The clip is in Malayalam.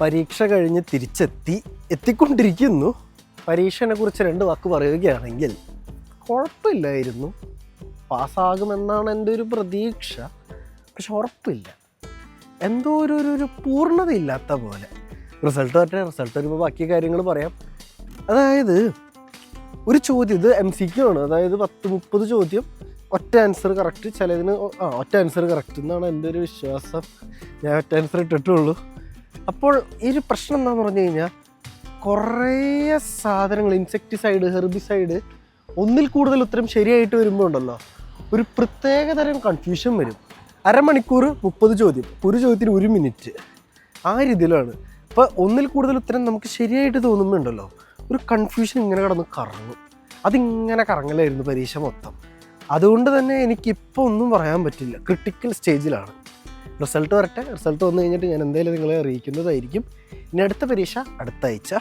പരീക്ഷ കഴിഞ്ഞ് എത്തിക്കൊണ്ടിരിക്കുന്നു. പരീക്ഷയെ കുറിച്ച് 2 വാക്ക് പറയുകയാണെങ്കിൽ കുഴപ്പമില്ലായിരുന്നു, പാസ്സാകുമെന്നാണ് എൻ്റെ ഒരു പ്രതീക്ഷ. പക്ഷെ ഉറപ്പില്ല, എന്തോ ഒരു പൂർണ്ണതയില്ലാത്ത പോലെ. റിസൾട്ട് വരുമ്പോൾ ബാക്കി കാര്യങ്ങൾ പറയാം. അതായത് ഒരു ചോദ്യം, ഇത് MCQ ആണ്, അതായത് 10-30 ചോദ്യം, ഒറ്റ ആൻസർ കറക്റ്റ്. ചിലതിന് ഒറ്റ ആൻസർ കറക്റ്റ് എന്നാണ് എൻ്റെ ഒരു വിശ്വാസം. ഞാൻ ഒറ്റ ആൻസർ ഇട്ടിട്ടുള്ളൂ. അപ്പോൾ ഈ ഒരു പ്രശ്നം എന്താണെന്ന് പറഞ്ഞു കഴിഞ്ഞാൽ, കുറേ സാധനങ്ങൾ, ഇൻസെക്ടിസൈഡ്, ഹെർബിസൈഡ്, ഒന്നിൽ കൂടുതൽ ഉത്തരം ശരിയായിട്ട് വരുമ്പോൾ ഉണ്ടല്ലോ, ഒരു പ്രത്യേകതരം കൺഫ്യൂഷൻ വരും. അരമണിക്കൂർ 30 ചോദ്യം, ഒരു ചോദ്യത്തിന് 1 മിനിറ്റ്, ആ രീതിയിലാണ്. അപ്പോൾ ഒന്നിൽ കൂടുതൽ ഉത്തരം നമുക്ക് ശരിയായിട്ട് തോന്നുമ്പോൾ ഉണ്ടല്ലോ, ഒരു കൺഫ്യൂഷൻ ഇങ്ങനെ കിടന്ന് കറങ്ങും. അതിങ്ങനെ കറങ്ങലായിരുന്നു പരീക്ഷ മൊത്തം. അതുകൊണ്ട് തന്നെ എനിക്കിപ്പോൾ ഒന്നും പറയാൻ പറ്റില്ല, ക്രിട്ടിക്കൽ സ്റ്റേജിലാണ്. റിസൾട്ട് വരട്ടെ. റിസൾട്ട് വന്നു കഴിഞ്ഞിട്ട് ഞാൻ എന്തായാലും നിങ്ങളെ അറിയിക്കുന്നതായിരിക്കും. ഇനി അടുത്ത പരീക്ഷ അടുത്ത ആഴ്ച.